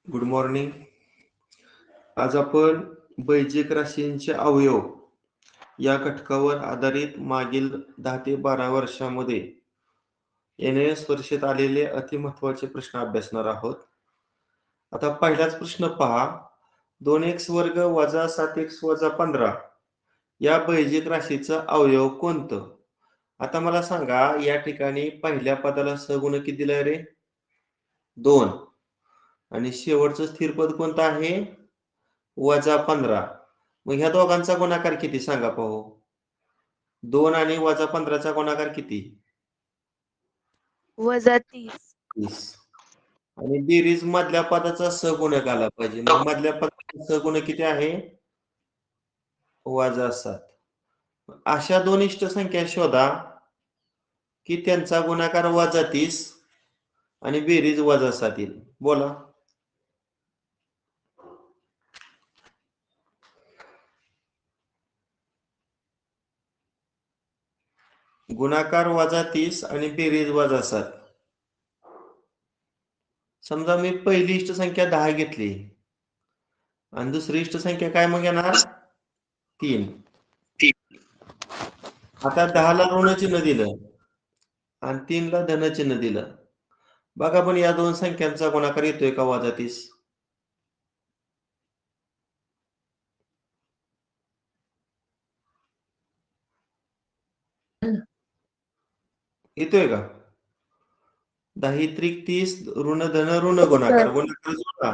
Good morning. आज आपण बैजिक राशींचे अवयव या घटकावर आधारित मागील 10 ते 12 वर्षांमध्ये NAS परीक्षेत आलेले अतिमहत्वाचे प्रश्न अभ्यासणार आहोत. आता पहिलाच प्रश्न पहा. 2x वर्ग वजा 7x वजा 15 या बैजिक राशीचं अवयव कोणतं? आता मला सांगा, या ठिकाणी पहिल्या पदाला सहगुणक किती दिलाय रे? 2 आणि शेवटचं स्थिर पद कोणतं आहे? वजा 15. मग ह्या दोघांचा गुणाकार किती सांगा पाहू? 2 आणि वजा 15चा गुणाकार किती? -30. 30. आणि बेरीज मधल्या पदाचा सहगुणक आला पाहिजे. मग मधल्या पदाचा सहगुणक किती आहे? वजा 7. अशा दोन इष्ट संख्या शोधा की त्यांचा गुणाकार वजा 30 आणि बेरीज वजा 7 येईल. बोला. गुणाकार वजा 30 आणि बेरीज वजा 7. समजा मी पहिली इष्ट संख्या 10 घेतली आणि दुसरी इष्ट संख्या काय मग येणार? 3. आता 10 ला ऋण चिन्ह दिलं आणि 3 ला धन चिन्ह दिलं. बघा पण या दोन संख्यांचा गुणाकार येतोय का वजा 30? येतोय का? 10 त्रिक 30 ऋण धन ऋण गुणाकार जोडा.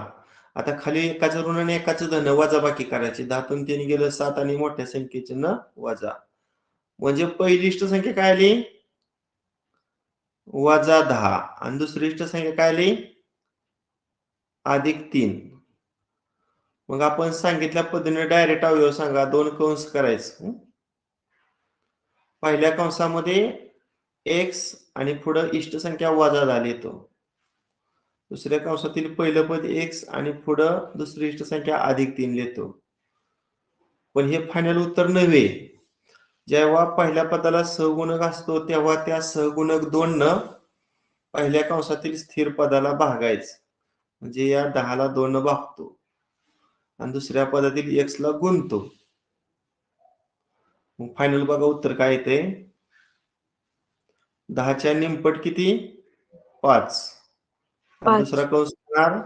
आता खाली एकाचं ऋण आणि एकाचं धन वजा बाकी करायची. 10 तून 3 गेलं 7 आणि मोठ्या संख्येचे न वजा. म्हणजे पहिली इष्ट संख्या काय आली? वजा 10 आणि दुसरी इष्ट संख्या काय आली? अधिक 3. मग आपण सांगितल्या पद्धतीने डायरेक्ट अवयव सांगा. 2 कंस करायचं. पहिल्या कंसामध्ये x आणि पुढे इष्ट संख्या वजा झाली तो. दुसऱ्या कंसातील पहिलं पद x आणि पुढे दुसरी इष्ट संख्या अधिक 3 लिहितो. पण हे फायनल उत्तर नव्हे. जेव्हा पहिल्या पदाला सहगुणक असतो तेव्हा त्या सहगुणक 2 न पहिल्या कंसातील स्थिर पदाला भागायचं. म्हणजे या 10 ला 2 न भागतो आणि दुसऱ्या पदातील x ला गुणतो. मग फायनल बघा उत्तर काय येते? 10च्या निमपट किती? 5. आणि दुसरा कंस होणार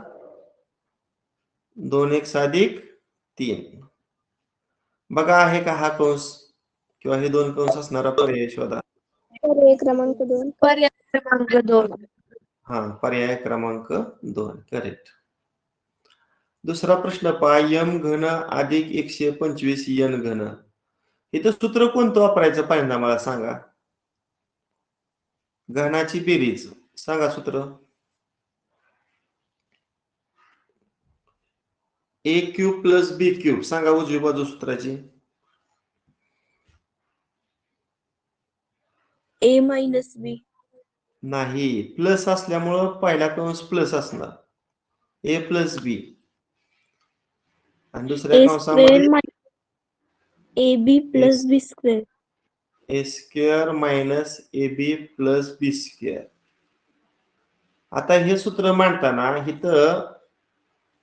2x अधिक 3. बघा आहे का हा कंस किंवा हे दोन कंस असणारा पर्याय शोधा. पर्याय क्रमांक 2. पर्याय क्रमांक 2. हा, पर्याय क्रमांक 2 करेक्ट. दुसरा प्रश्न पहा. m घन अधिक 125 n घन. इथं सूत्र कोणतं वापरायचं पहिल्यांदा मला सांगा. घनाची बेरीज सांगा सूत्र. a cube plus b cube सांगा उजवी बाजू सूत्राची. a minus b. नाही, प्लस असल्यामुळं पहिला कंस प्लस असणार. a प्लस b आणि दुसऱ्या कंसामध्ये ab plus b square. a square minus ab plus b square. आता हे सूत्र मांडताना इथं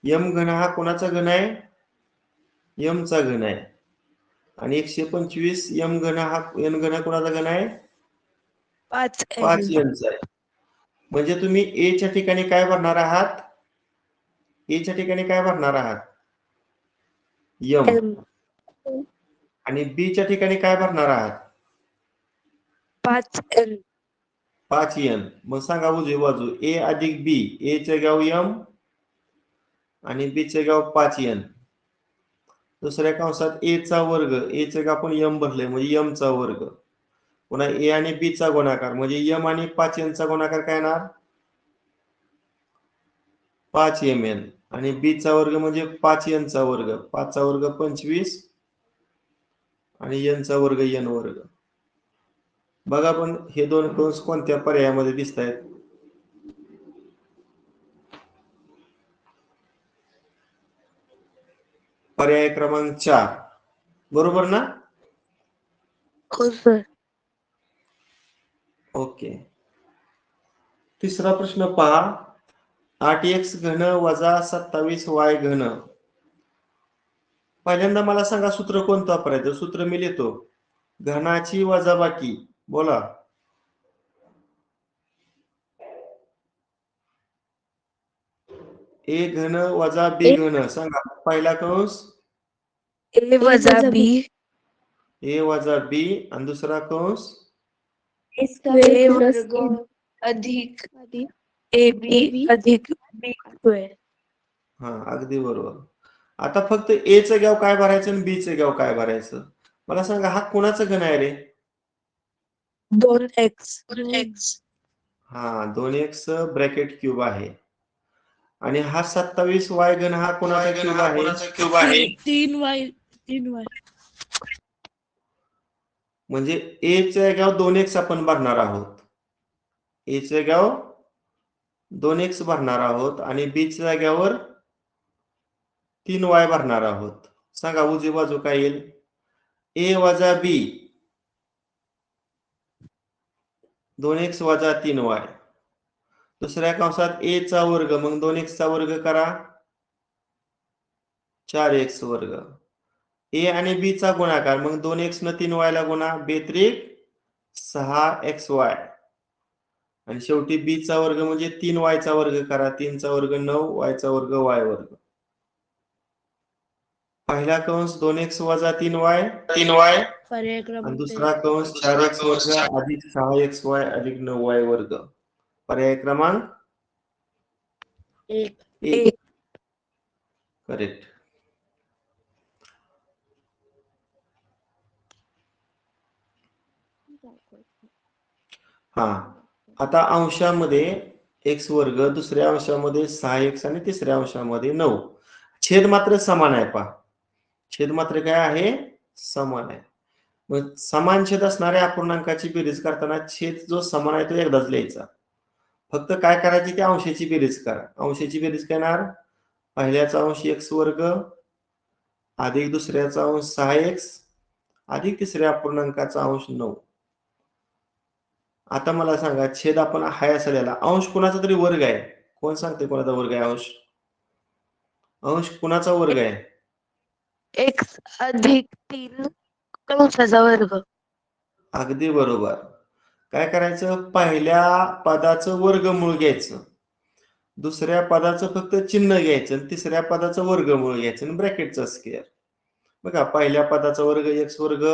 m घन हा कोणाचा घन आहे? m चा घन आहे. आणि 125 m घन हा n घन कोणाचा घन आहे? 5 n चा आहे. म्हणजे तुम्ही a च्या ठिकाणी काय भरणार आहात? a च्या ठिकाणी काय भरणार आहात? m. आणि b च्या ठिकाणी काय भरणार आहात? 5n. 5n. मग सांगा उजवी बाजू. a अधिक b. a चे गाव m आणि b चे गाव 5n. दुसऱ्या कंसात a चा वर्ग. a चे गाव आपण m भरले म्हणजे m चा वर्ग. पुन्हा a आणि b चा गुणाकार म्हणजे m आणि 5n चा गुणाकार काय येणार? 5mn. आणि b चा वर्ग म्हणजे 5n चा वर्ग. 5 चा वर्ग 25 आणि n चा वर्ग n वर्ग. बघा पण हे दोन कंस कोणत्या पर्यायामध्ये दिसत आहेत? पर्याय क्रमांक 4 बरोबर ना? हो सर. ओके. तिसरा प्रश्न पहा. 8x घन वजा 27y घन. पहिल्यांदा मला सांगा सूत्र कोणतं वापरायचं? सूत्र मी लिहितो. घनाची वजाबाकी. बोला. ए घन वजा बी घन. सांगा. पहिला कंस ए वजा बी ए वजा बी आणि दुसरा कंस ए वर्ग अधिक ए बी अधिक बी स्क्वेअर. हा, अगदी बरोबर. आता फक्त ए चं घ्याव काय भरायचं आणि बी चं घ्याव काय भरायचं? मला सांगा हा कोणाचं घन आहे रे? 2x. हा, 2x ब्रॅकेट क्यूब आहे. आणि हा 27y घन हा कोणाचा क्यूब आहे? 3y. म्हणजे ए च्या जाग्यावर 2x आपण भरणार आहोत. ए च्या जाग्यावर 2x भरणार आहोत आणि बी च्या जाग्यावर 3y भरणार आहोत. सांगा उजवी बाजू काय येईल? ए वजा बी 2x वजा 3y. दुसऱ्या कंसात ए चा वर्ग, मग 2x चा वर्ग करा 4x वर्ग. ए आणि बी चा गुणाकार, मग 2x न 3y ला गुणा, बेत्रिक 6xy. आणि शेवटी बी चा वर्ग म्हणजे 3y चा वर्ग करा, 3 चा वर्ग 9, y चा वर्ग y वर्ग. पहिला कंस 2x वजा 3y आणि दुसरा कंस 4x वर्ग अधिक 6xy अधिक 9y वर्ग. पर्याय क्रमांक 1. करेक्ट. हा, आता अंशामध्ये x वर्ग, दुसऱ्या अंशामध्ये 6x आणि तिसऱ्या अंशामध्ये 9. छेद मात्र समान आहे. पहा, छेद मात्र काय आहे? समान आहे. मग समान छेद असणाऱ्या अपूर्णांकाची बेरीज करताना छेद जो समान आहे तो एकदाच लिहायचा. फक्त काय करायची? त्या अंशाची बेरीज करा. अंशाची बेरीज काय येणार? पहिल्याचा अंश x वर्ग अधिक दुसऱ्याचा अंश 6x अधिक तिसऱ्या अपूर्णांकाचा अंश 9. आता मला सांगा, छेद आपण हाय असा लिहिला. अंश कुणाचा तरी वर्ग आहे. कोण सांगते कोणाचा वर्ग आहे अंश? अंश कुणाचा वर्ग आहे? x अधिक 3 कंसाचा वर्ग. अगदी बरोबर. काय करायचं? पहिल्या पदाचं वर्गमूळ घ्यायचं, दुसऱ्या पदाचं फक्त चिन्ह घ्यायचं आणि तिसऱ्या पदाचं वर्गमूळ घ्यायचं आणि ब्रॅकेटचा स्क्वेअर. बघा, पहिल्या पदाचा वर्ग x वर्ग,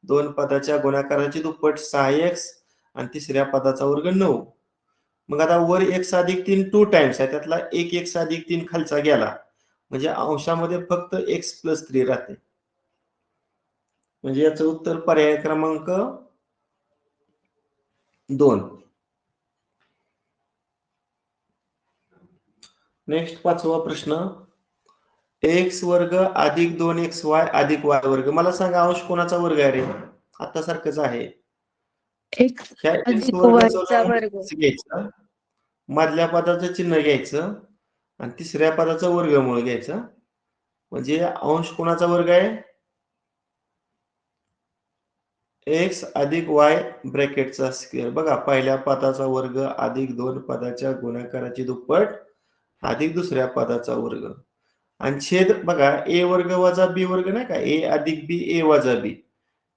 दोन पदाच्या गुणाकाराची दुप्पट 6x आणि तिसऱ्या पदाचा वर्ग 9. मग आता वर x अधिक 3 2 टाइम्स आहे, त्यातला एक x अधिक 3 खालचा गेला, म्हणजे अंशामध्ये फक्त x प्लस 3 राहते. म्हणजे याचं उत्तर पर्याय क्रमांक 2. नेक्स्ट 5वा प्रश्न. x वर्ग अधिक 2xy अधिक y वर्ग. मला सांगा अंश कोणाचा वर्ग आहे रे? आता सारखंच आहे. x अधिक y चा वर्ग. घ्यायचं, मधल्या पदाचं चिन्ह घ्यायचं आणि तिसऱ्या पदाचं वर्गमूळ घ्यायचं. म्हणजे अंश कोणाचा वर्ग आहे? x अधिक y ब्रॅकेटचा स्क्वेअर. बघा, पहिल्या पदाचा वर्ग अधिक दोन पदाच्या गुणाकाराची दुप्पट अधिक दुसऱ्या पदाचा वर्ग. आणि छेद बघा, a वर्ग वजा b वर्ग नाही का, a अधिक b a वजा b.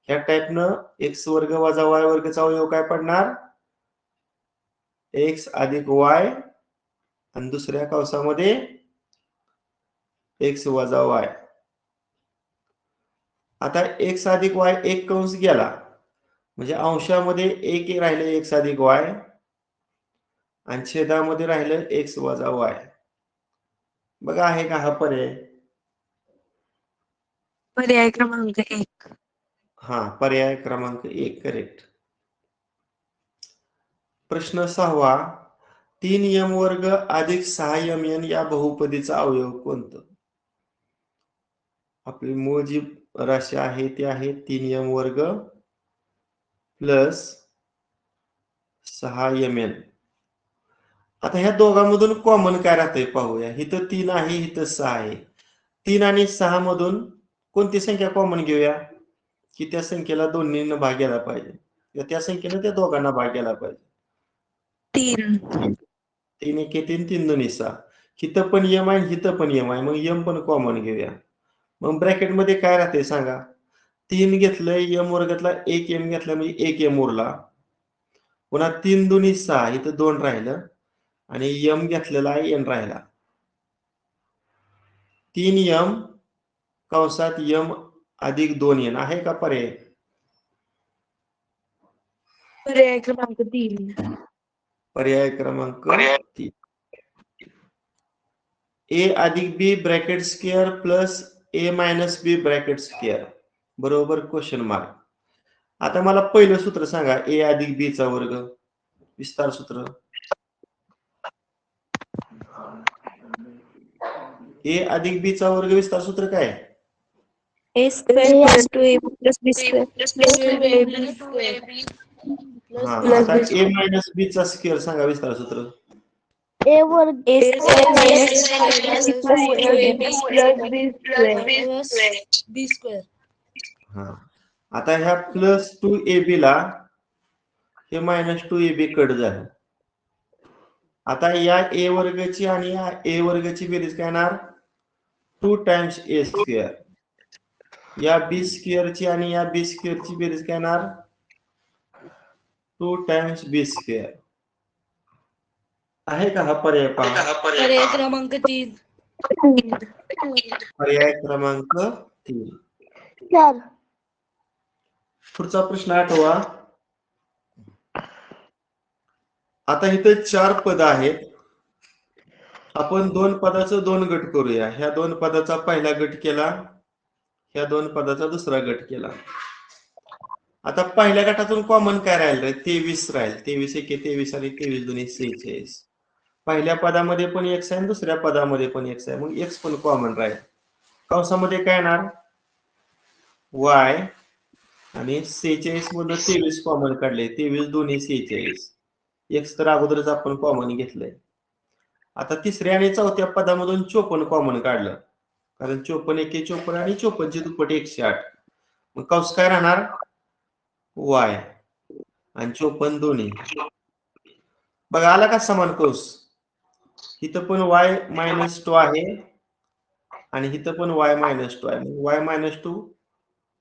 ह्या टाईपनं x वर्ग वजा y वर्गचा अवयव काय पडणार? x अधिक y आणि दुसऱ्या कंसामध्ये x वजा y. आता x अधिक y एक कंस गेला, म्हणजे अंशामध्ये एक राहिले x अधिक y आणि छेदामध्ये राहिलं x वजा y. बघा, आहे का हा पर्याय? पर्याय क्रमांक 1. हा, पर्याय क्रमांक 1 करेक्ट. प्रश्न 6वा. 3m वर्ग अधिक 6mn या बहुपदीचा अवयव कोणतं? आपली मूळ जी राशी आहे ती आहे 3m वर्ग प्लस 6mn. आता ह्या दोघांमधून कॉमन काय राहतंय पाहूया. इथं 3 आहे, इथं 6 आहे. 3 आणि 6 मधून कोणती संख्या कॉमन घेऊया की त्या संख्येला दोन्हींना भाग गेला पाहिजे, त्या संख्येने त्या दोघांना भाग गेला पाहिजे. 3. 3 एके 3, 3 दोन्ही 6. हिथं पण एम आहे, हिथं पण एम आहे. मग एम पण कॉमन घेऊया. मग ब्रॅकेटमध्ये काय राहते सांगा? 3 घेतलंय, एम वर घेतला, 1 एम घेतला म्हणजे 1 एम उरला. पुन्हा 3 दोन्ही 6, इथं 2 राहिलं आणि एम घेतलेला आहे, एन राहिला. 3 एम कंसात एम अधिक 2 एन आहे का पर्याय? पर्याय क्रमांक 3. पर्याय क्रमांक 3. ए अधिक बी ब्रॅकेट स्क्वेअर प्लस ए मायनस बी ब्रॅकेट स्क्वेअर बरोबर क्वेश्चन मार्क. आता मला पहिलं सूत्र सांगा, ए अधिक बी चा वर्ग विस्तार सूत्र. ए अधिक बी चा वर्ग विस्तार सूत्र काय? A square plus 2ab plus b square plus 2ab हा, plus आता b ए मायनस बी चा स्क्वेअर सांगा विस्तार सूत्र. a वर्ग a square minus 2ab plus ab plus b square b square. हा, आता ह्या प्लस 2ab ला हे मायनस 2ab कट झालं. आता या ए वर्गाची आणि या ए वर्गाची बेरीज काय येणार? 2 टाइम्स ए स्क्वेअर. या बी स्क्वेअरची आणि या बी स्क्वेअरची बेरीज काय येणार? 2 टाइम्स बी स्क्वेअर. आहे का हा पर्याय? पहा, पर्याय क्रमांक 3. पर्याय क्रमांक 3. 4. पुढचा प्रश्न आठवा. आता इथे 4 पद आहेत. आपण 2 पदाचा 2 गट करूया. ह्या 2 पदाचा पहिला गट केला, ह्या 2 पदाचा दुसरा गट केला. आता पहिल्या गटातून कॉमन काय राहिलं? 23 राहील. 23 एके 23 आणि 23 दोन्ही 46. पहिल्या पदामध्ये पण x आहे आणि दुसऱ्या पदामध्ये पण x आहे. मग x पण कॉमन राहील. कंसामध्ये काय येणार? y आणि 46 मधून 23 कॉमन काढले. 23 दोन्ही 46. x तर अगोदरच आपण कॉमन घेतलंय. आता तिसऱ्या आणि चौथ्या पदामधून 54 कॉमन काढलं, कारण 54 एके 54 आणि 54 ची दुप्पट 108. मग कंस काय राहणार? y आणि 54 दोन्ही. बघा आला का समान कंस? इथं पण y मायनस 2 आहे आणि इथं पण y मायनस 2 आहे. मग y मायनस 2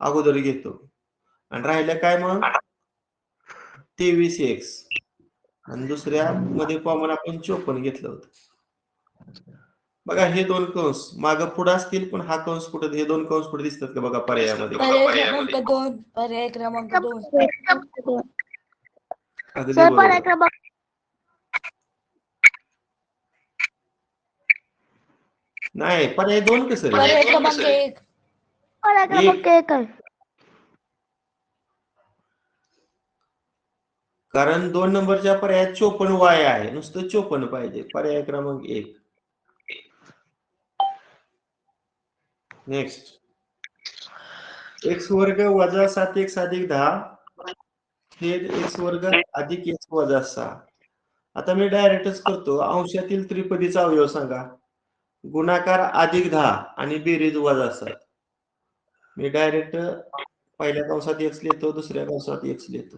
अगोदर घेतो आणि राहिलं काय मग? 23x आणि दुसऱ्या मध्ये कॉमन आपण 54 घेतलं होतं. बघा हे 2 कंस मागं पुढे असतील, पण हा कंस कुठे, हे 2 कंस कुठे दिसतात का बघा पर्यायामध्ये? पर्याय क्रमांक 2. पर्याय क्रमांक 2. अगदी सर बरोबर. पर्याय क्रमांक नाही, पर्याय 2 कसं रे? पर्याय क्रमांक 1. पर्याय क्रमांक 1 आहे. कारण 2 नंबरच्या पर्यायात 54y आहे. नुसतं 54 पाहिजे. पर्याय क्रमांक 1. नेक्स्ट. x वर्ग वजा 7x अधिक 10 छेद x वर्ग अधिक x वजा 6. आता मी डायरेक्टच करतो. अंशातील त्रिपदीचा अवयव सांगा. गुणाकार अधिक 10 आणि बेरीज वजा 7. मी डायरेक्ट पहिल्या कंसात x लिहितो, दुसऱ्या कंसात x लिहितो.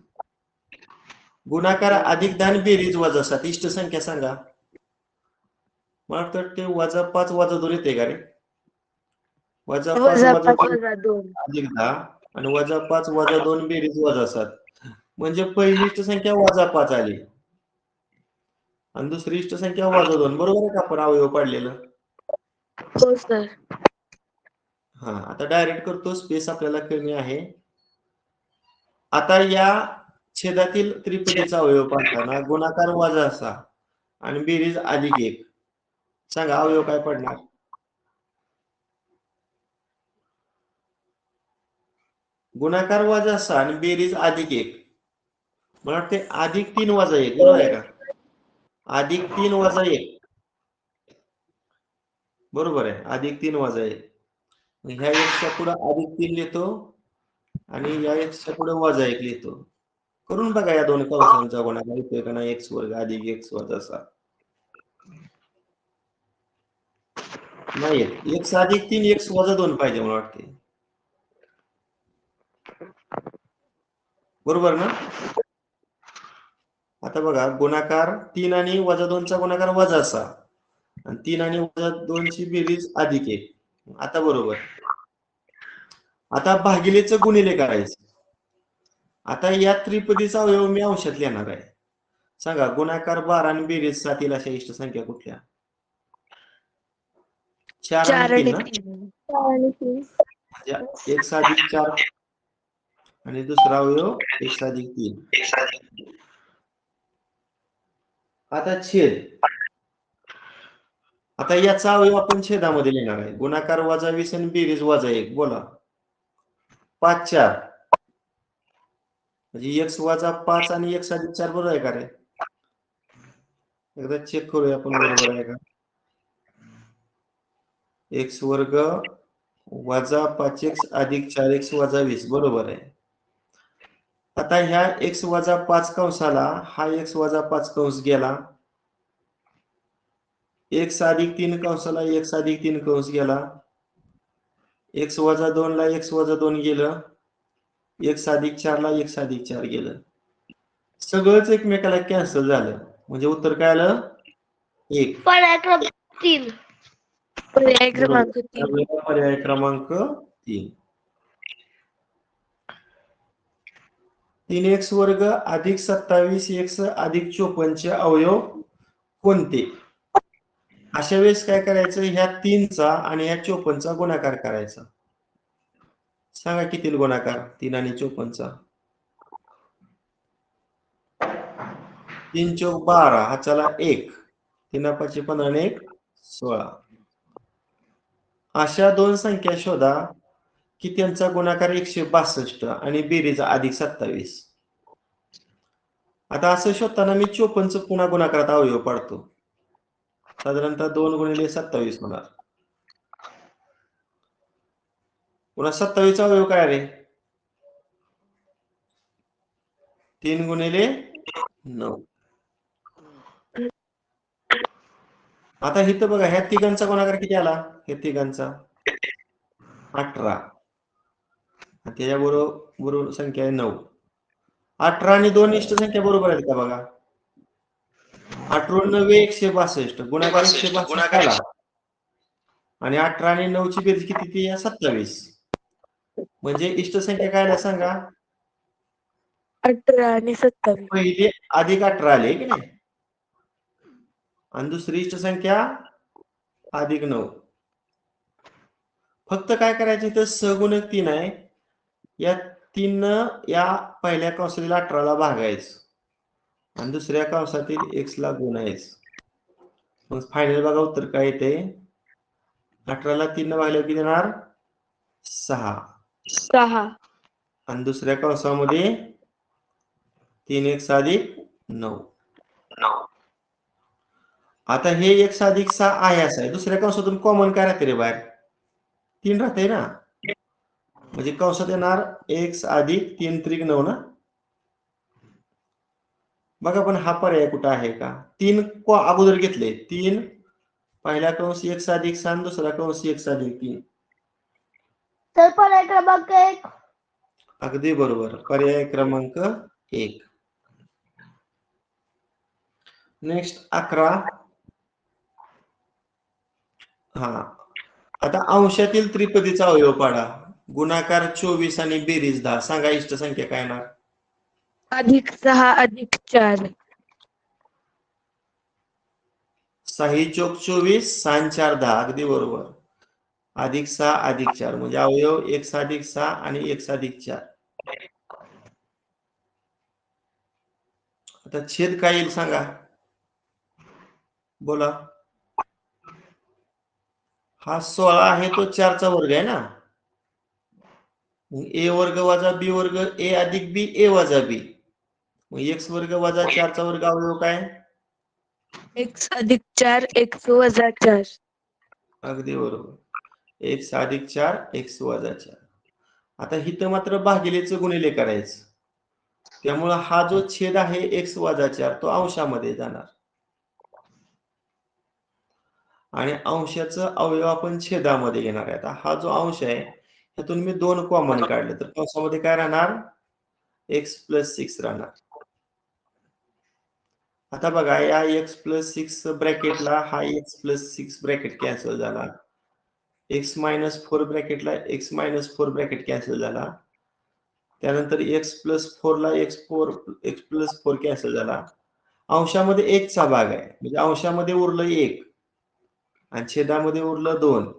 गुणाकार अधिक 10 आणि बेरीज वजा 7. इष्ट संख्या सांगा. मला वाटतं ते वजा 5 वजा 2 येते का रे? वजा 5 वजा 2 अधिक 10 आणि वजा 5 वजा 2 बेरीज वजा 7. म्हणजे पहिली इष्ट संख्या वजा 5 आली आणि दुसरी इष्ट संख्या वजा 2. बरोबर आहे का आपण अवयव पाडलेलं? हो सर. हा, आता डायरेक्ट करतो. स्पेस आपल्याला कमी आहे. आता या छेदातील त्रिपदीचा अवयव पाडताना गुणाकार वजा 6 आणि बेरीज अधिक 1. सांगा अवयव काय पडणार? गुणाकार वजा 6 आणि बेरीज अधिक 1. मला वाटते अधिक 3 वजा 1. बरोबर आहे का? अधिक 3 वजा 1. बरोबर आहे. अधिक 3 वजा 1. ह्या एक्सच्या पुढे अधिक 3 लिहितो आणि या एक्सच्या पुढे वजा 1 लिहितो. करून बघा या 2 कंसांचा गुणाकार येतोय का नाही? x वर्ग अधिक x वजा 6. नाही येत. x अधिक 3 x वजा 2 पाहिजे मला वाटते. बरोबर ना? आता आता बघा गुणाकार 3 आणि वजा 2चा गुणाकार वजा 6 आणि 3 आणि वजा 2 ची बेरीज अधिक 1. आता बरोबर. आता भागिलेचं गुणिले करायचं. आता या त्रिपदीचा अवयव मी अंशात लिहिणार आहे. सांगा गुणाकार 12 आणि बेरीज 7 येईल अशा इष्ट संख्या कुठल्या? 4 आणि 3 ना? आणि 3. म्हणजे 1 अधिक 4 आणि दुसरा अवयव 1 अधिक 3. आता छेद. आता याचा अवयव आपण छेदामध्ये लिहिणार आहे. गुणाकार वजा 20 आणि बेरीज वजा 1. बोला. 5 4 म्हणजे x वजा 5 आणि x अधिक 4 बरोबर आहे का रे? एकदा चेक करूया आपण बरोबर आहे का? x वर्ग वजा 5x अधिक 4x वजा 20 बरोबर आहे. आता ह्या x वजा 5 कंसाला हा x वजा 5 कंस गेला. x अधिक 3 कंसाला x अधिक 3 कंस गेला. x वजा 2 ला x वजा 2 गेलं. x अधिक 4 ला x अधिक 4 गेलं. सगळंच एकमेकाला कॅन्सल झालं. म्हणजे उत्तर काय आलं? 1. पर्याय क्रमांक 3. पर्याय क्रमांक 3. बरोबर. पर्याय क्रमांक 3. 3x वर्ग अधिक 27x अधिक 54 चे अवयव कोणते? अशा वेळेस काय करायचं? ह्या 3चा आणि ह्या 54चा गुणाकार करायचा. सांगा किती गुणाकार 3 आणि 54चा? 3 चौक 12 हा चला 1. 3 5 15 आणि 1 16. अशा दोन संख्या शोधा की त्यांचा गुणाकार 162 आणि बेरीज अधिक 27. आता असं शोधताना मी 54चं पुन्हा गुणाकारात अवयव पाडतो. साधारणतः 2 गुणिले 27 होणार. पुन्हा 27चा अवयव काय रे? 3 गुणिले 9. आता इथं बघा ह्या तिघांचा गुणाकार किती आला? हे तिघांचा 18. त्याच्याबरोबर संख्या आहे 9. 18 आणि 2 इष्ट संख्या बरोबर आहेत का बघा? 18 9 162 गुणाकार 162 आला. आणि 18 आणि 9 ची बेरीज किती ती? 27. म्हणजे इष्ट संख्या काय आल्या सांगा? 18 आणि 27. पहिले अधिक 18 आले की नाही? आणि दुसरी इष्ट संख्या अधिक 9. फक्त काय करायचं इथं सगुणक 3 आहे. या 3 या पहिल्या कंसातील 18 ला भागायचं आणि दुसऱ्या कंसातील x ला गुणायचं. मग फायनल बघा उत्तर काय येते? 18 ला 3 ने भागल्यावर किती येणार? 6. आणि दुसऱ्या कंसामध्ये 3x अधिक 9. आता हे x अधिक 6 आहे असं आहे. दुसऱ्या कंसातून कॉमन काय राहते रे बाहेर? 3 राहते ना. म्हणजे कंसात येणार x अधिक 3 त्रिक 9 ना. बघा पण हा पर्याय कुठं आहे का? 3 अगोदर घेतले. 3 पहिला कंस x अधिक 6 दुसरा कंस x अधिक 3. तर पर्याय क्रमांक 1. अगदी बरोबर. पर्याय क्रमांक 1. नेक्स्ट 11. हा आता अंशातील त्रिपदीचा अवयव पाडा. गुणाकार 24 आणि बेरीज 10. सांगा इष्ट संख्या काय येणार? अधिक 6 अधिक 4. 6 चौक 24 6 4 10. अगदी बरोबर. अधिक 6 अधिक 4 म्हणजे अवयव 1 अधिक 6 आणि 1 अधिक 4. आता छेद काय येईल सांगा? बोला. हा 16 आहे तो 4 चा वर्ग आहे ना. a वर्ग वजा b वर्ग a अधिक b a वजा b. मग x वर्ग वजा 4 चा वर्ग अवयव काय? x अधिक 4 x वजा 4. अगदी बरोबर. x अधिक 4 x वजा 4. आता इथं मात्र भागिलेचं गुणिले करायचं. त्यामुळे हा जो छेद आहे x वजा 4 तो अंशामध्ये जाणार. आणि अंशाचं अवयव आपण छेदामध्ये घेणार आहे. आता हा जो अंश आहे त्यातून मी 2 कॉमन काढले तर कंसामध्ये काय राहणार? x + 6 राहणार. आता बघा या x प्लस 6 ब्रॅकेटला हा x प्लस 6 ब्रॅकेट कॅन्सल झाला. x minus 4 ब्रॅकेटला x minus 4 bracket cancel झाला. त्यानंतर x प्लस 4 ला x प्लस 4 कॅन्सल झाला. अंशामध्ये 1 चा भाग आहे म्हणजे अंशामध्ये उरलं 1 आणि छेदामध्ये उरलं 2.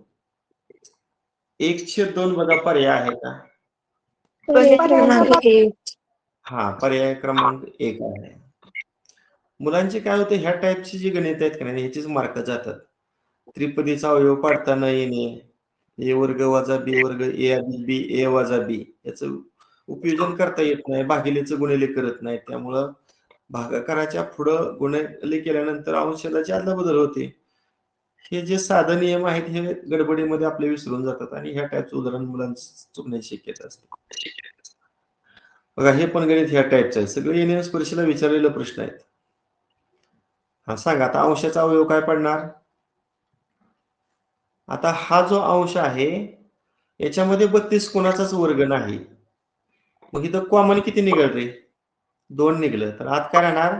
1/2 बघा पर्याय आहे का? हा पर्याय क्रमांक 1 आहे. मुलांचे काय होते ह्या टाईपची जी गणित आहेत का नाही ह्याचीच मार्क जातात. त्रिपदीचा अवयव पाडता न येणे, a वर्ग वजा b वर्ग a अधिक b a वजा b याचं उपयोजन करता येत नाही, भागिलेचं गुणिले करत नाही. त्यामुळं भागाकाराच्या पुढं गुणिले केल्यानंतर अंशाची अदलाबदल होते. हे जे साधे नियम आहेत हे गडबडीमध्ये आपले विसरून जातात आणि ह्या टाईपचं उदाहरण मुलांचं चुकण्याची शक्यता असते. बघा हे पण गणित ह्या टाईपचं आहे. सगळे एनएस परीक्षेला विचारलेले प्रश्न आहेत. हा सांगा आता अंशाचा अवयव काय पडणार? आता हा जो अंश आहे याच्यामध्ये 32 कोणाचाच वर्ग नाही. मग इथं कॉमन किती निघाल रे? 2 निघलं. तर आत काय राहणार?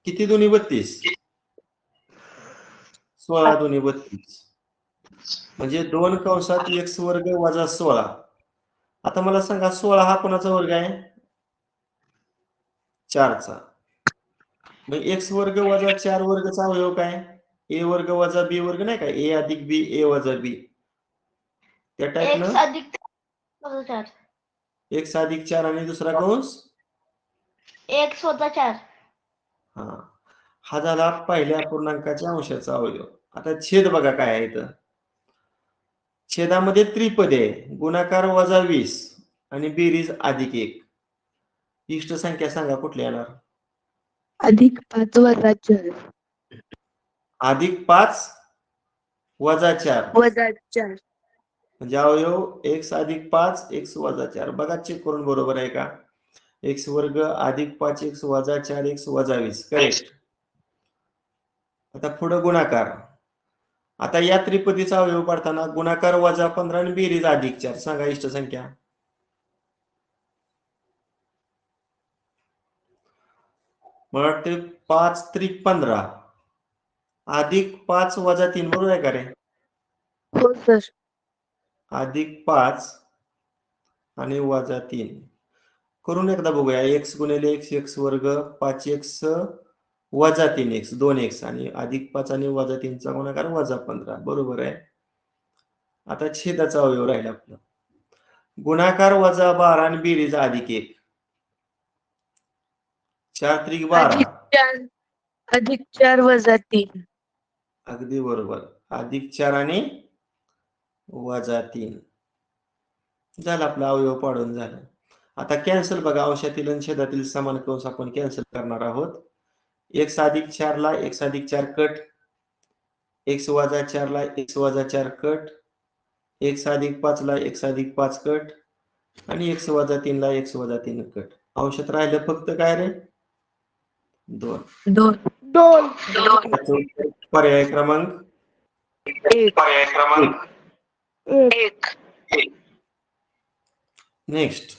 किती दोन्ही 32? 16 दोन्ही 32. म्हणजे 2 कंसात x वर्ग वजा 16. आता मला सांगा 16 हा कोणाचा वर्ग आहे? 4 चा. मग x वर्ग वजा 4 वर्गचा अवयव काय? a वर्ग वजा b वर्ग नाही का? a अधिक b a वजा b. त्या टाईपनं x अधिक 4 x अधिक 4 आणि दुसरा कंस x वजा 4. हा झाला पहिल्या पूर्णांकाच्या अंशाचा अवयव. आता छेद बघा काय आहे इथं. छेदामध्ये त्रिपदे आहे. गुणाकार वजा 20 आणि बेरीज अधिक 1. इष्ट संख्या सांगा कुठल्या येणार? अधिक 5 वजा 4 अधिक 5 वजा 4 वजा 4 म्हणजे अवयव x अधिक 5 x वजा 4. बघा चेक करून बरोबर आहे का? x वर्ग अधिक 5x वजा 4x वजा 20 करेक्ट. आता पुढे गुणाकार. आता या त्रिपदीचा अवयव पाडताना गुणाकार वजा 15 आणि बेरीज अधिक 4 सांगा इष्ट संख्या. मला वाटते 5 त्रिक 15 अधिक 5 वजा 3 बरोबर आहे का रे? हो सर. अधिक 5 आणि वजा 3 करून एकदा बघूया. x गुणिले x x वर्ग 5x वजा 3x 2x आणि अधिक 5 आणि वजा 3 चा गुणाकार वजा 15 बरोबर आहे. आता छेदाचा अवयव राहिला आपला. गुणाकार वजा 12 आणि बेरीज अधिक 1. 4 त्रिक 12 अधिक 4 वजा 3 अगदी बरोबर. अधिक 4 आणि वजा 3 झालं आपला अवयव पाडून झालं. आता कॅन्सल बघा अंशातील आणि छेदातील समान कंस आपण कॅन्सल करणार आहोत. x अधिक 4 ला x अधिक 4 कट, x वजा 4 ला x वजा 4 कट, x अधिक 5 ला x अधिक 5 कट आणि x वजा 3 ला x वजा 3 कट. अंशात राहिलं फक्त काय रे? 2. 2 पर्याय क्रमांक 1 नेक्स्ट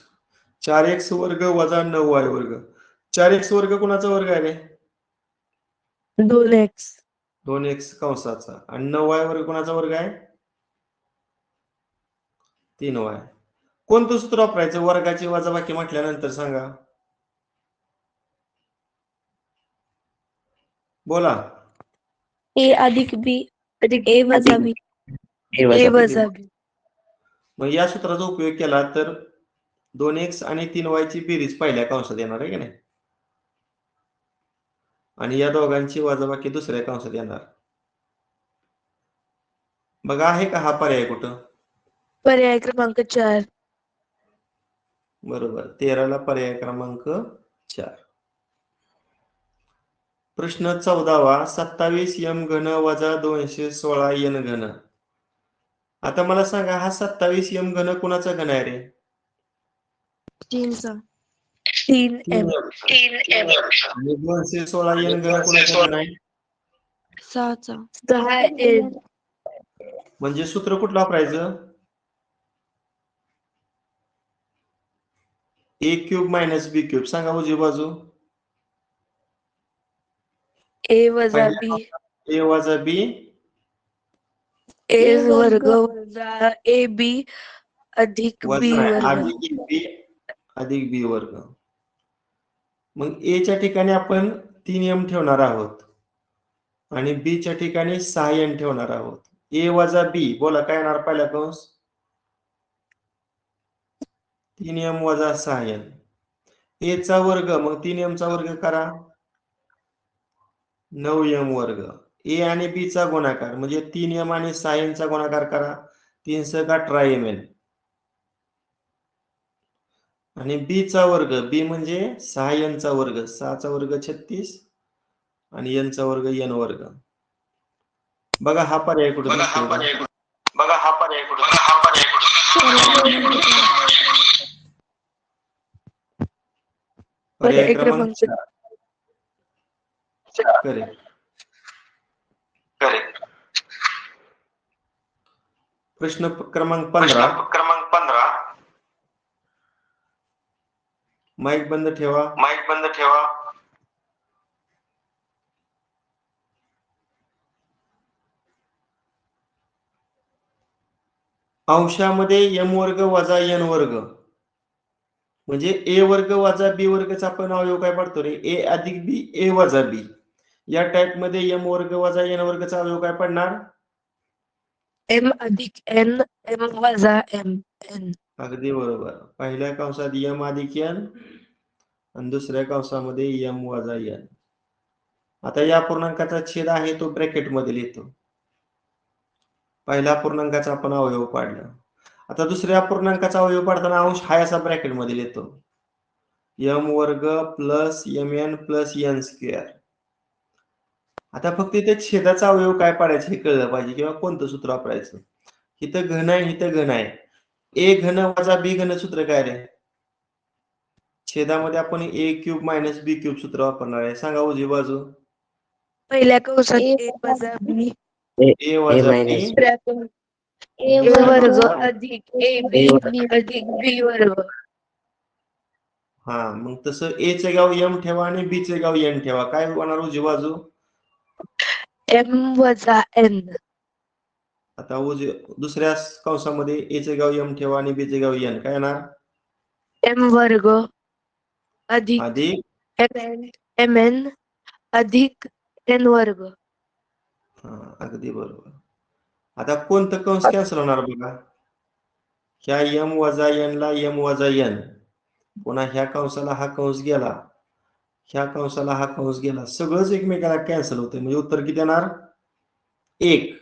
4x वर्ग वजा 9y वर्ग. 4x वर्ग कोणाचा वर्ग आहे रे? 2x 2x कंसाचा. आणि 9y वर्ग कोणाचा वर्ग आहे? 3y. कोणतं सूत्र वापरायचं वर्गाची वजाबाकी म्हटल्यानंतर सांगा? बोला. a अधिक b अधिक a वजा b a वजा b. मग या सूत्राचा उपयोग केला तर 2x आणि 3y ची बेरीज पहिल्या कंसात येणार आहे की नाही? आणि या दोघांची वजाबाकी दुसऱ्या कंसात येणार. बघा आहे का हा पर्याय कुठं? पर्याय क्रमांक 4. बरोबर. 13 ला पर्याय क्रमांक 4. प्रश्न 14वा 27 m घन वजा 216 n घन. आता मला सांगा हा 27 m घन कोणाचा घन आहे रे? 3m आणि 216 n घन कोणाचा घन आहे? 6n. म्हणजे सूत्र कुठलं वापरायचं? a cube minus b cube. सांगा उजवी बाजू. ए वजा बी ए वजा बी ए A वर्ग वर्ग वजा ए बी अधिक बी वजा वर्ग. अधिक बी अधिक बी वर्ग. मग ए च्या ठिकाणी आपण 3m ठेवणार आहोत आणि बी च्या ठिकाणी 6n ठेवणार आहोत. ए वजा बी बोला काय येणार पहिला कंस 3m वजा 6n. ए चा वर्ग मग 3m चा वर्ग करा 9m वर्ग. ए आणि बी चा गुणाकार म्हणजे 3m आणि 6n चा गुणाकार करा 3 × 18mn. आणि बी चा वर्ग बी म्हणजे 6n चा वर्ग 6 चा वर्ग 36 आणि n चा वर्ग n वर्ग. बघा हा पर्याय कुठे दिसतोय का? पर्याय क्रमांक 4. करेक्ट. प्रश्न क्रमांक 15. माईक बंद ठेवा. अंशामध्ये m वर्ग वजा n वर्ग म्हणजे ए वर्ग वजा बी वर्गचा आपण अवयव काय पडतो रे ए अधिक बी ए वजा बी. या टाइप मध्ये m वर्ग वजा n वर्गचा अवयव काय पडणार एम अधिक एन एम वजा एम एन. अगदी बरोबर. पहिल्या कंसात m अधिक n आणि दुसऱ्या कंसामध्ये m वजा n. आता या पूर्णांकाचा छेद आहे तो ब्रॅकेट मध्ये येतो. पहिल्या पूर्णांकाचा आपण अवयव पाडला. आता दुसऱ्या पूर्णांकाचा अवयव पाडताना अंश हा असा ब्रॅकेट मध्ये येतो m वर्ग plus mn plus n square. आता फक्त इथे छेदाचा अवयव काय पाडायचं हे कळलं पाहिजे किंवा कोणतं सूत्र वापरायचं. इथं घन आहे इथं घन आहे. ए घन वजा बी घन सूत्र काय रे छेदामध्ये आपण ए क्यूब मायनस बी क्यूब सूत्र वापरणार आहे. सांगा उजवी बाजू पहिल्या कंसात ए वजा बी ए वजा बी ए ए वर्ग वर्ग अधिक ए बी अधिक बी वर्ग. हा मग तसं ए चे गाव m ठेवा आणि बी चे गाव n ठेवा. काय होणार उजवी बाजू एम वजा एन. आता दुसऱ्या कंसामध्ये ए चे गाव m ठेवा आणि बी चे गाव n काय येणार एम वर्ग अधिक अधिक एम एन अधिक एन वर्ग. अगदी बरोबर. आता कोणतं कंस कॅन्सल होणार बघा. ह्या m वजा n ला m वजा n पुन्हा ह्या कंसाला हा कंस गेला ह्या कंसाला हा कंस गेला सगळंच एकमेकाला कॅन्सल होते म्हणजे उत्तर किती येणार 1.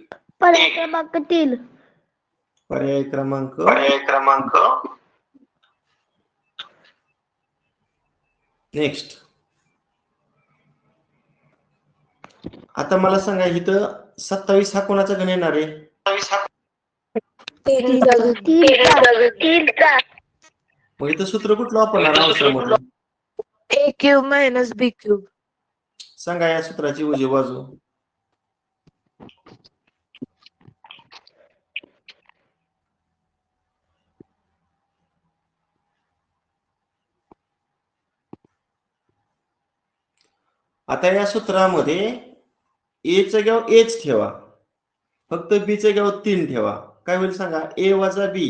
पर्याय क्रमांक 3. पर्याय क्रमांक नेक्स्ट. आता मला सांगा इथं 27 हा कोणाचा घन येणार आहे 3. मग इथं सूत्र कुठलं वापरणार अंशामध्ये ए क्यूब मायनस बी क्यूब. सांगा या सूत्राची उजवी बाजू आता या सूत्रामध्ये ए चं गाव एच ठेवा फक्त बी चं गाव 3 ठेवा. काय होईल सांगा ए वजा बी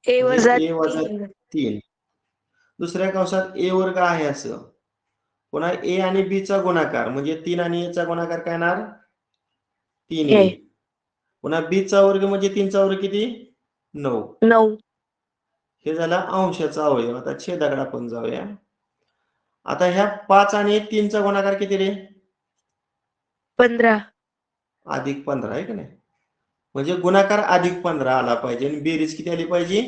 ए वजा 3. दुसऱ्या कंसात ए वर्ग आहे असं पुन्हा ए आणि बी चा गुणाकार म्हणजे 3 आणि ए चा गुणाकार काय येणार 3a. पुन्हा बी चा वर्ग म्हणजे 3 चा वर्ग किती 9. हे झाला अंशाचा अवयव. आता छेदाकडे आपण जाऊया. आता ह्या 5 आणि 3 चा गुणाकार किती रे 15 अधिक 15 आहे का नाही म्हणजे गुणाकार अधिक 15 आला पाहिजे आणि बेरीज किती आली पाहिजे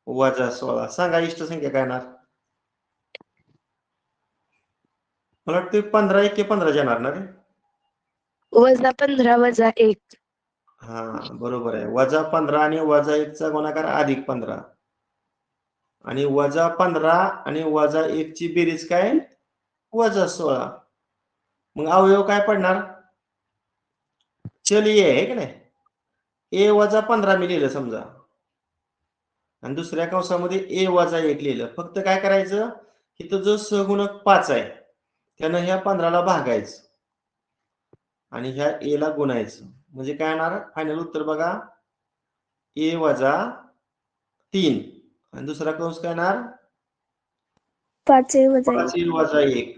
वजा 16. सांगा इष्ट संख्या काय येणार मला वाटतं 15 1 15 येणार ना रे वजा 15 वजा 1. हा बरोबर आहे. वजा 15 आणि वजा 1 चा गुणाकार अधिक 15 आणि वजा 15 आणि वजा 1 ची बेरीज काय वजा 16. मग अवयव काय पडणार चल ए आहे की नाही ए वजा 15 मी लिहिलं समजा आणि दुसऱ्या कंसामध्ये ए वजा 1 लिहिलं. फक्त काय करायचं इथं जो सहगुणक 5 आहे त्यानं ह्या 15ला भागायचं आणि ह्या ए ला गुणायचं. म्हणजे काय येणार फायनल उत्तर बघा ए वजा 3 आणि दुसरा कंस काय येणार 5a वजा 1. 5a वजा 1.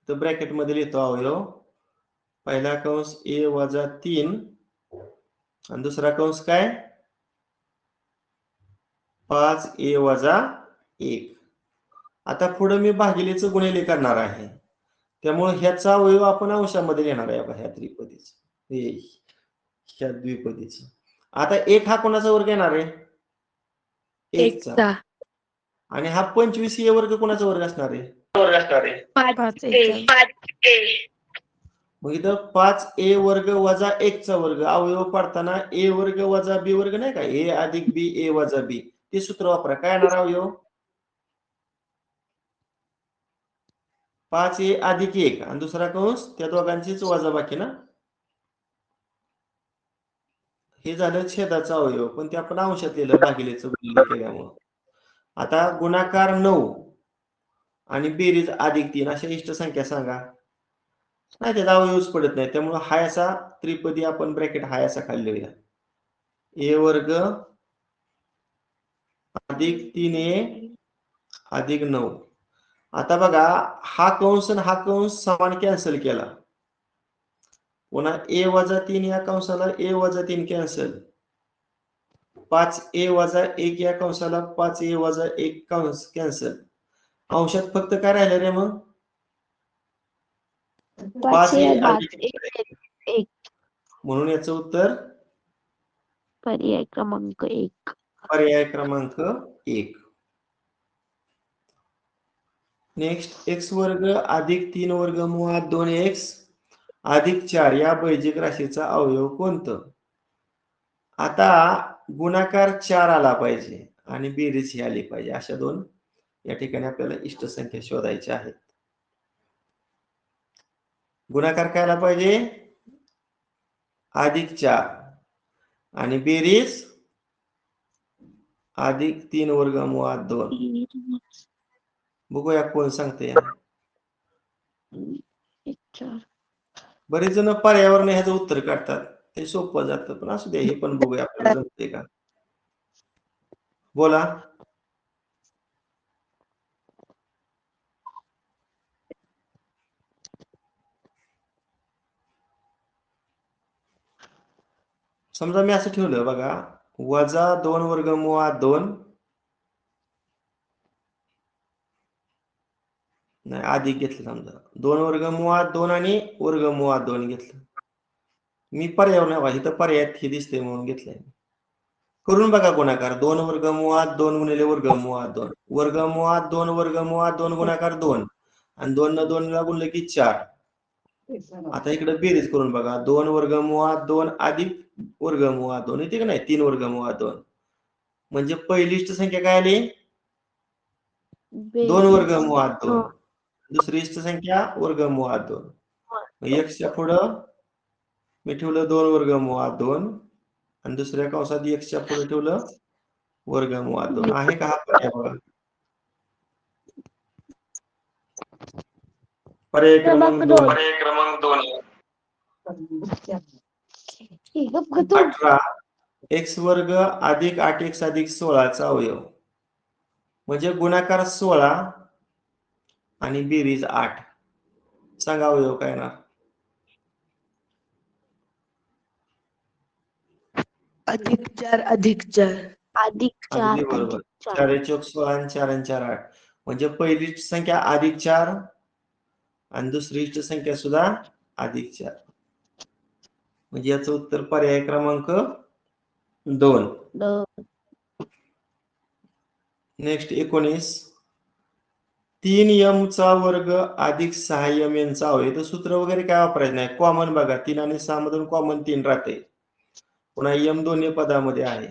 तर ब्रॅकेट मध्ये लिहितो अवयव. पहिला कंस ए वजा 3 आणि दुसरा कंस काय 5a वजा 1. आता पुढे मी भागिलेचं गुणिले करणार आहे. त्यामुळे ह्याचा अवयव आपण अंशामध्ये घेणार आहे ह्या त्रिपदीचं ह्या द्विपदीचं. आता 1 हा कोणाचा वर्ग येणार आहे 1 चा. आणि हा 25a वर्ग कोणाचा वर्ग असणार आहे 5a. मग इथं 5a वर्ग वजा 1 चा वर्ग अवयव पाडताना a वर्ग वजा b वर्ग नाही का a अधिक b a वजा b ते सूत्र वापरा. काय येणार अवयव 5a अधिक 1 आणि दुसरा कंस त्या दोघांचीच वजाबाकी ना. हे झालं छेदाचा अवयव पण ते आपण अंशात लिहिलं भागिलेचं गुणिले केल्यामुळं. आता गुणाकार 9 आणि बेरीज अधिक 3 अशा इष्ट संख्या सांगा. नाही त्याचा अवयवच पडत नाही. त्यामुळे हा असा त्रिपदी आपण ब्रॅकेट हा असा खाली लिहूया ए वर्ग अधिक 3a अधिक 9. आता बघा हा कंस आणि हा कंस समान कॅन्सल केला. पुन्हा a वजा 3 या कंसाला a वजा 3 कॅन्सल. 5a वजा 1 या कंसाला 5a वजा 1 कंस कॅन्सल. अंशात फक्त काय राहिलं रे मग 5a अधिक 1. म्हणून याचं उत्तर पर्याय क्रमांक 1. पर्याय क्रमांक 1. नेक्स्ट x वर्ग अधिक 3 वर्गमुळात 2x अधिक 4 या बैजिक राशीचा अवयव कोणतं. आता गुणाकार 4 आला पाहिजे आणि बेरीज ही आली पाहिजे. अशा दोन या ठिकाणी आपल्याला इष्ट संख्या शोधायच्या आहेत. गुणाकार काय आला पाहिजे अधिक 4 आणि बेरीज अधिक 3 वर्गमुळात 2. बघूया कोण सांगते. बरेच जण पर्यावरण ह्याचं उत्तर काढतात ते सोपं जातं पण असू दे हे पण बघूया आपल्याला जमते का. बोला समजा मी असं ठेवलं बघा वजा 2 वर्गमुळात 2 नाही अधिक घेतलं. समजा 2 वर्गमुळात 2 आणि वर्गमुळात 2 घेतलं. मी पर्यावरण इथं पर्यायात हे दिसते म्हणून घेतलंय. करून बघा गुणाकार 2 वर्गमुळात 2 गुणिले वर्गमुळात 2 वर्गमुळात 2 वर्गमुळात 2 गुणाकार 2 आणि 2 न 2 ला गुणलं की 4. आता इकडे बेरीज करून बघा 2 वर्गमुळात 2 अधिक वर्गमुळात 2 येते का नाही 3 वर्गमुळात 2 म्हणजे पहिली इष्ट संख्या काय आली 2 वर्गमुळात 2. दुसरी इष्ट संख्या वर्गमुळात 2. x च्या पुढं मी ठेवलं 2 वर्गमुळात 2 आणि दुसऱ्या कंसात x च्या पुढे ठेवलं वर्गमुळात 2. आहे का हा पर्याय बघा. पर्याय क्रमांक 2. 18 x वर्ग अधिक 8x अधिक 16 चा अवयव म्हणजे गुणाकार 16 आणि बेरीज 8. सांगा अवयव काय ना अधिक 4 अधिक 4 अधिक 4 अगदी बरोबर. 4 चौक 16 आणि 4 आणि 4 8 म्हणजे पहिली संख्या अधिक 4 आणि दुसरी इष्ट संख्या सुद्धा अधिक 4 म्हणजे याचं उत्तर पर्याय क्रमांक 2. नेक्स्ट 19 3m चा वर्ग अधिक 6m चा अवयव. तर सूत्र वगैरे काय वापरायचं नाही. कॉमन बघा 3 आणि 6 मधून कॉमन 3 राहते. पुन्हा m दोन्ही पदामध्ये आहे.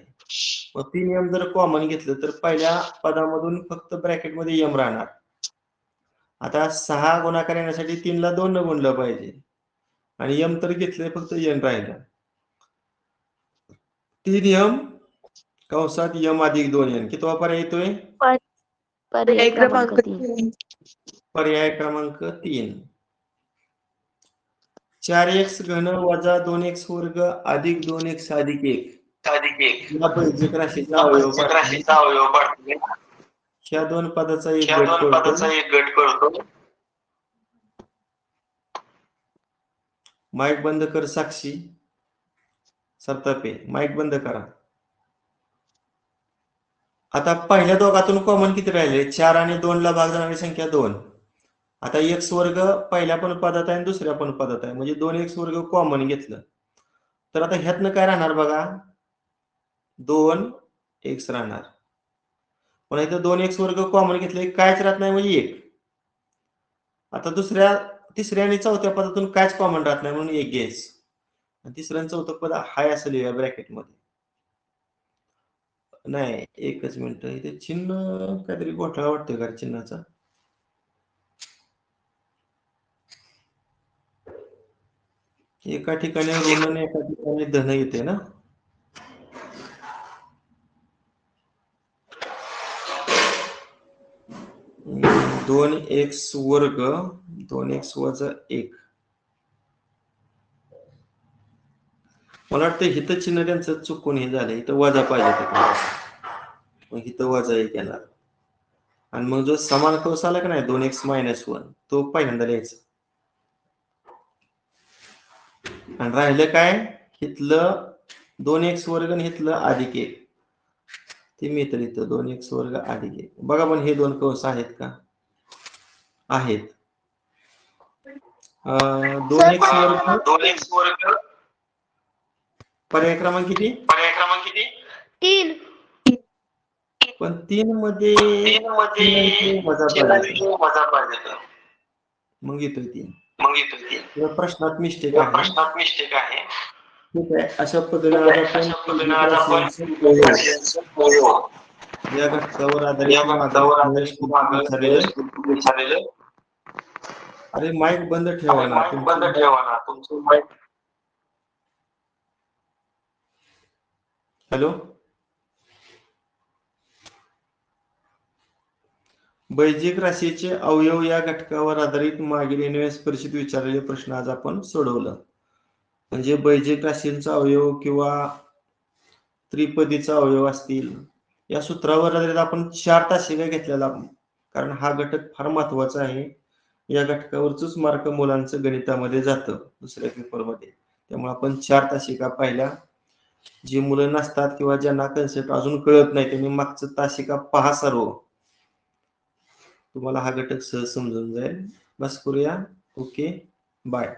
मग 3m जर कॉमन घेतलं तर पहिल्या पदामधून फक्त ब्रॅकेट मध्ये m राहणार. आता 6 गुणाकार येण्यासाठी 3 ला 2 न गुणलं पाहिजे आणि m तर घेतले फक्त n राहिलं. 3m कंसात m अधिक 2n किती पर्याय येतोय पर्याय क्रमांक 3. पर्याय क्रमांक 3. 4x घन वजा 2x वर्ग अधिक 2x अधिक 1 या बेरीज राशीचा अवयव पाठवणे. ह्या दोन पदाचा एक गट करतो. माईक बंद कर साक्षी सरतापे, माईक बंद करा. आता पहिल्या दोघातून कॉमन किती राहिले? 4 आणि 2 ला भाग जाणारी संख्या 2. आता x वर्ग पहिल्या पण पदात आहे आणि दुसऱ्या पण पदात आहे, म्हणजे 2x वर्ग कॉमन घेतलं तर आता ह्यातनं काय राहणार बघा, 2x राहणार. पण इथं 2x वर्ग कॉमन घेतले, कायच राहत नाही म्हणजे 1. आता तिसऱ्या आणि चौथ्या पदातून कायच कॉमन राहत नाही म्हणून 1 घ्यायचं. तिसरं आणि चौथं पद हाय असं लिहूया ब्रॅकेट मध्ये. नाही, एकच मिनिट, इथे चिन्ह काहीतरी घोटाळा वाटतोय का चिन्हाचा? एका ठिकाणी ऋण आणि एका ठिकाणी धन येते ना. दोन एक्स वर्ग 2x वजा 1. मला वाटतं हिथं चिन्ह त्यांचं चुकून हे झालं, इथं वजा पाहिजे, मग इथं वजा 1 येणार. आणि मग जो समान कंस आला का नाही 2x - 1 तो पहिल्यांदा लिहायचा. आणि राहिलं काय, इथलं 2x वर्ग आणि इथलं अधिक 1 ते मी तर इथं 2x वर्ग अधिक 1. बघा पण हे दोन कंस आहेत का? आहेत. 2x वर्ग पर्याय क्रमांक किती? 3. पण 3 मध्ये वजा पाहिजे, मग येतोय 3. किंवा प्रश्नात मिस्टेक आहे. ठीक आहे, अशा पद्धतीने आज आपण या घटकावर आधारित विचारलेलं. अरे माईक बंद ठेवा ना तुमचं माईक. हॅलो, बैजिक राशीचे अवयव या घटकावर आधारित मागील NVS परीक्षेत विचारलेले प्रश्न आज आपण सोडवलं. म्हणजे बैजिक राशींचा अवयव किंवा त्रिपदीचा अवयव असतील, या सूत्रावर आधारित आपण 4 तासिका घेतलेला, कारण हा घटक फार महत्वाचा आहे. या घटकावरच मार्क मुलांचं गणितामध्ये जातं दुसऱ्या पेपरमध्ये. त्यामुळे आपण 4 तासिका पाहिल्या. जी मुलं नसतात किंवा ज्यांना कन्सेप्ट अजून कळत नाही त्यांनी मागचं तासिका पहा सर्व, तुम्हाला हा घटक सहज समजून जाईल. बस करूया. Okay, bye.